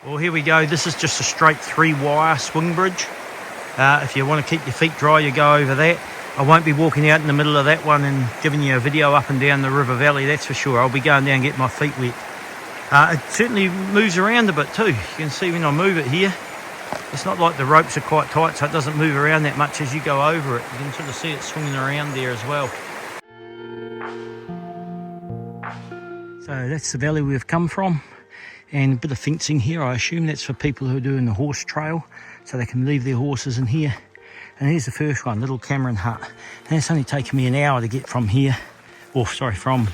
Well, here we go. This is just a straight 3-wire swing bridge. If you want to keep your feet dry, you go over that. I won't be walking out in the middle of that one and giving you a video up and down the river valley, that's for sure. I'll be going down and get my feet wet. It certainly moves around a bit too. You can see when I move it here, it's not like the ropes are quite tight, so it doesn't move around that much as you go over it. You can sort of see it swinging around there as well. So that's the valley we've come from. And a bit of fencing here. I assume that's for people who are doing the horse trail, so they can leave their horses in here. And here's the first one, little Cameron hut. And it's only taken me an hour to get from here, from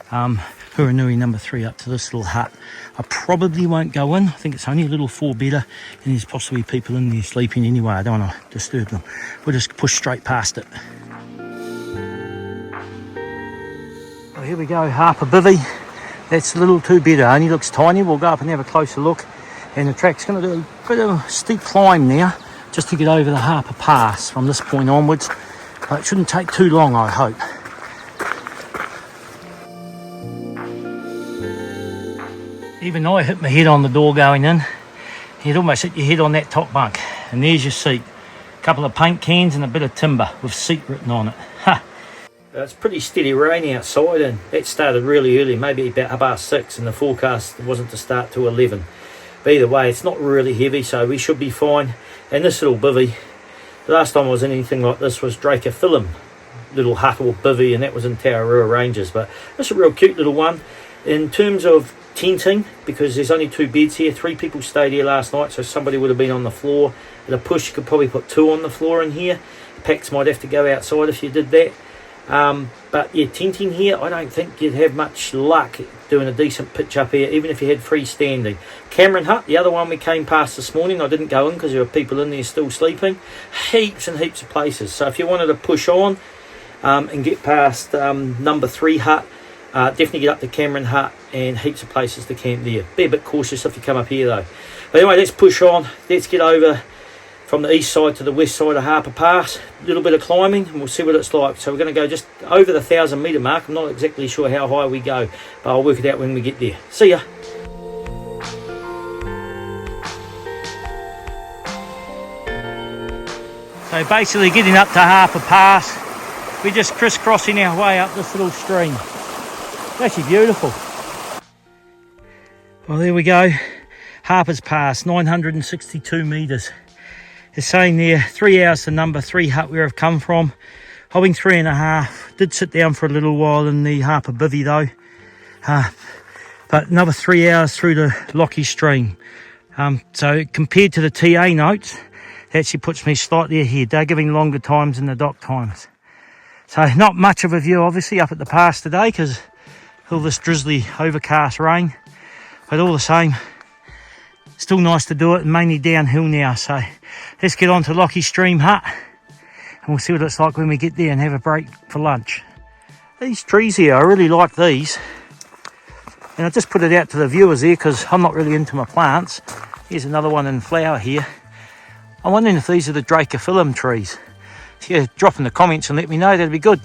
Hurunui No. 3 up to this little hut. I probably won't go in. I think it's only a little 4-bedder, and there's possibly people in there sleeping anyway. I don't want to disturb them. We'll just push straight past it. Oh, here we go, Harper Bivvy. That's a little 2-bedder, only looks tiny. We'll go up and have a closer look. And the track's going to do a bit of a steep climb now, just to get over the Harper Pass from this point onwards. But it shouldn't take too long, I hope. Even though I hit my head on the door going in, you'd almost hit your head on that top bunk. And there's your seat. A couple of paint cans and a bit of timber with seat written on it. Ha! It's pretty steady rain outside, and it started really early, maybe about 6:30, and the forecast wasn't to start till 11. But either way, it's not really heavy, so we should be fine. And this little bivvy, the last time I was in anything like this was Drake-a-Phillum little hut or bivvy, and that was in Te Araroa Ranges. But it's a real cute little one. In terms of tenting, because there's only 2 beds here, 3 people stayed here last night, so somebody would have been on the floor. At a push, you could probably put 2 on the floor in here. Packs might have to go outside if you did that. But yeah, tenting here, I don't think you'd have much luck doing a decent pitch up here, even if you had freestanding. Cameron hut, the other one we came past this morning, I didn't go in because there were people in there still sleeping. Heaps and heaps of places. So if you wanted to push on and get past No. 3 hut, definitely get up to Cameron hut, and heaps of places to camp there. Be a bit cautious if you come up here though. But anyway, let's push on. Let's get over from the east side to the west side of Harper Pass. A little bit of climbing, and we'll see what it's like. So we're going to go just over the 1,000 metre mark. I'm not exactly sure how high we go, but I'll work it out when we get there. See ya. So basically getting up to Harper Pass, we're just crisscrossing our way up this little stream. It's actually beautiful. Well, there we go. Harper's Pass, 962 metres. It's saying there 3 hours to No. 3 hut where I've come from. I've been 3.5. Did sit down for a little while in the Harper Bivvy though. But another 3 hours through the Lockie stream. So compared to the TA notes, it actually puts me slightly ahead. They're giving longer times than the dock times. So not much of a view obviously up at the pass today because all this drizzly overcast rain. But all the same, still nice to do it, and mainly downhill now. So let's get on to Lockie Stream Hut and we'll see what it's like when we get there and have a break for lunch. These trees here, I really like these. And I just put it out to the viewers there because I'm not really into my plants. Here's another one in flower here. I'm wondering if these are the Drake-a-Phillum trees. So yeah, drop in the comments and let me know, that'd be good.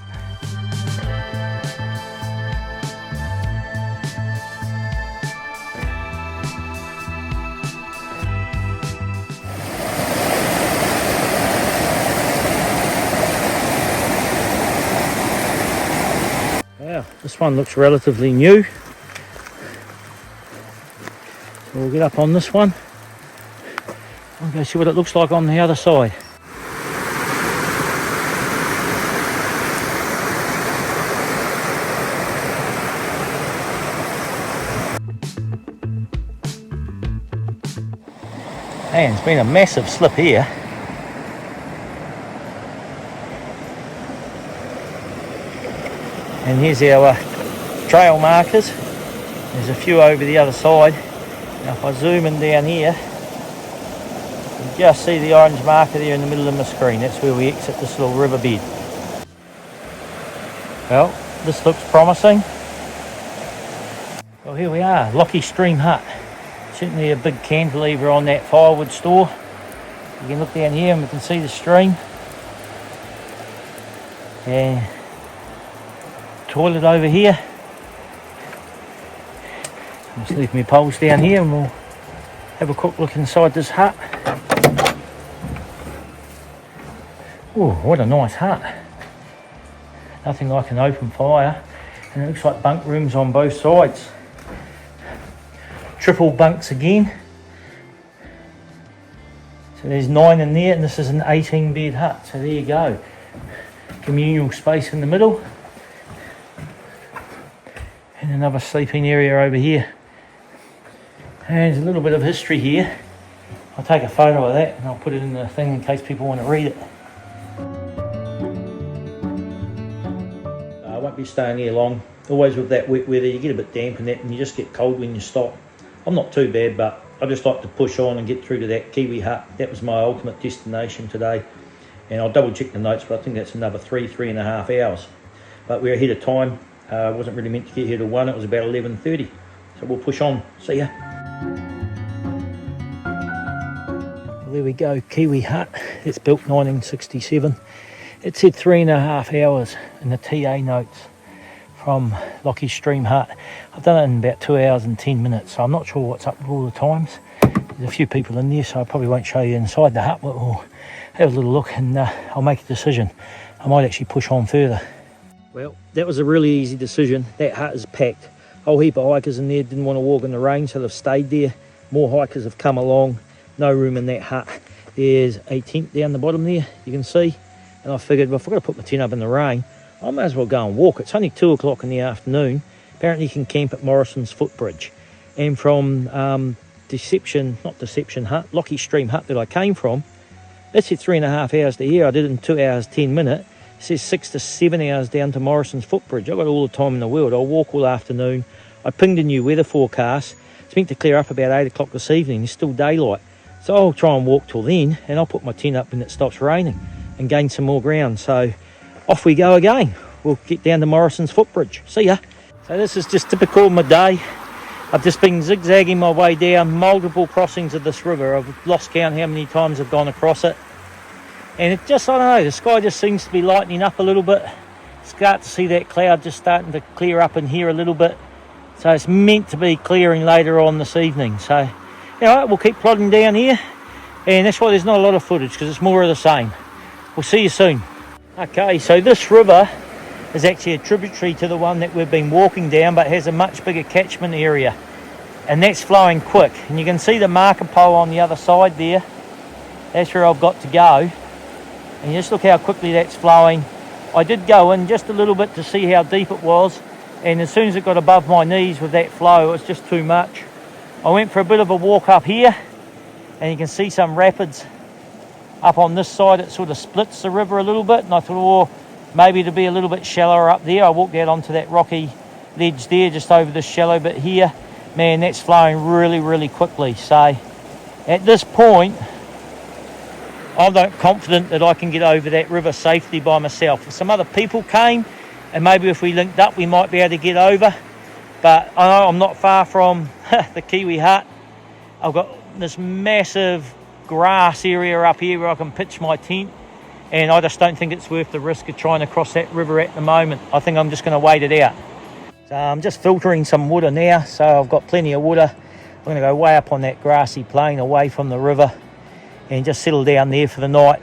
Wow, this one looks relatively new. So we'll get up on this one. I'll go see what it looks like on the other side. Man, it's been a massive slip here. And here's our trail markers. There's a few over the other side. Now if I zoom in down here, you just see the orange marker there in the middle of my screen. That's where we exit this little riverbed. Well, this looks promising. Well, here we are, Lockie Stream Hut. Certainly a big cantilever on that firewood store. You can look down here and we can see the stream. And toilet over here. Just leave my poles down here and we'll have a quick look inside this hut. Oh, what a nice hut. Nothing like an open fire. And it looks like bunk rooms on both sides. Triple bunks again. So there's 9 in there, and this is an 18 bed hut. So there you go. Communal space in the middle. And another sleeping area over here. And there's a little bit of history here. I'll take a photo of that and I'll put it in the thing in case people want to read it. I won't be staying here long. Always with that wet weather, you get a bit damp and that, and you just get cold when you stop. I'm not too bad, but I just like to push on and get through to that Kiwi hut. That was my ultimate destination today. And I'll double check the notes, but I think that's another 3.5 hours. But we're ahead of time. I wasn't really meant to get here till 1, it was about 11:30. So we'll push on. See ya. Well, there we go, Kiwi hut. It's built 1967. It said 3.5 hours in the TA notes from Lockie Stream Hut. I've done it in about 2 hours and 10 minutes, so I'm not sure what's up with all the times. There's a few people in there, so I probably won't show you inside the hut, but we'll have a little look and I'll make a decision. I might actually push on further. Well, that was a really easy decision. That hut is packed. A whole heap of hikers in there didn't want to walk in the rain, so they've stayed there. More hikers have come along. No room in that hut. There's a tent down the bottom there, you can see. And I figured, well, if I've got to put my tent up in the rain, I may as well go and walk. It's only 2 o'clock in the afternoon. Apparently you can camp at Morrison's Footbridge. And from Lockie Stream Hut that I came from, it said 3.5 hours to here. I did it in 2 hours, 10 minutes. It says 6 to 7 hours down to Morrison's Footbridge. I've got all the time in the world. I'll walk all afternoon. I pinged a new weather forecast. It's meant to clear up about 8 o'clock this evening. It's still daylight. So I'll try and walk till then, and I'll put my tent up when it stops raining and gain some more ground. So off we go again. We'll get down to Morrison's Footbridge. See ya. So this is just typical of my day. I've just been zigzagging my way down multiple crossings of this river. I've lost count how many times I've gone across it. And it just, I don't know, the sky just seems to be lightening up a little bit. Start to see that cloud just starting to clear up in here a little bit. So it's meant to be clearing later on this evening. So, anyway, we'll keep plodding down here. And that's why there's not a lot of footage, because it's more of the same. We'll see you soon. Okay, so this river is actually a tributary to the one that we've been walking down, but has a much bigger catchment area. And that's flowing quick. And you can see the marker pole on the other side there. That's where I've got to go. And just look how quickly that's flowing. I did go in just a little bit to see how deep it was, and as soon as it got above my knees with that flow, it was just too much. I went for a bit of a walk up here, and you can see some rapids up on this side. It sort of splits the river a little bit, and I thought, oh, maybe it'll be a little bit shallower up there. I walked out onto that rocky ledge there, just over this shallow bit here. Man, that's flowing really, really quickly. So at this point, I'm not confident that I can get over that river safely by myself. If some other people came, and maybe if we linked up, we might be able to get over. But I know I'm not far from the Kiwi hut. I've got this massive grass area up here where I can pitch my tent, and I just don't think it's worth the risk of trying to cross that river at the moment. I think I'm just going to wait it out. So I'm just filtering some water now, so I've got plenty of water. I'm going to go way up on that grassy plain away from the river and just settle down there for the night.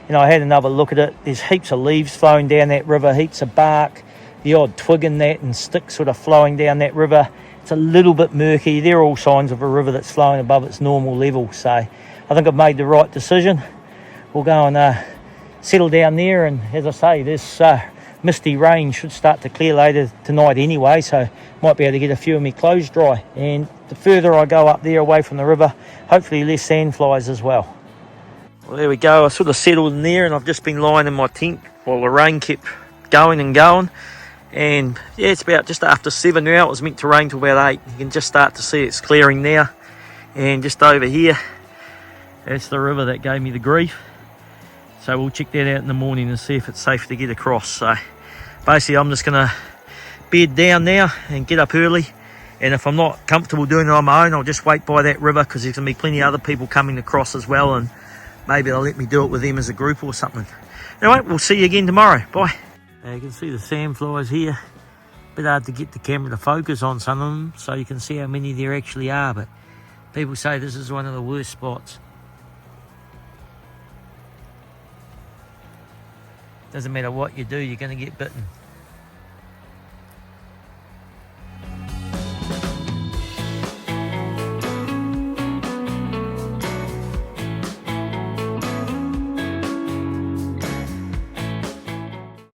You know, I had another look at it. There's heaps of leaves flowing down that river, heaps of bark, the odd twig in that and stick sort of flowing down that river. It's a little bit murky. They're all signs of a river that's flowing above its normal level. So I think I've made the right decision. We'll go and settle down there, and as I say, this misty rain should start to clear later tonight anyway, so might be able to get a few of my clothes dry. And the further I go up there away from the river, hopefully less sandflies as well. Well, there we go. I sort of settled in there, and I've just been lying in my tent while the rain kept going and going. And yeah, it's about just after 7 now. It was meant to rain till about 8. You can just start to see it's clearing now. And just over here, that's the river that gave me the grief. So we'll check that out in the morning and see if it's safe to get across. So basically I'm just going to bed down now and get up early. And if I'm not comfortable doing it on my own, I'll just wait by that river, because there's going to be plenty of other people coming across as well, and maybe they'll let me do it with them as a group or something. Anyway, we'll see you again tomorrow. Bye. You can see the sandflies here. Bit hard to get the camera to focus on some of them so you can see how many there actually are, but People say this is one of the worst spots. Doesn't matter what you do, you're going to get bitten.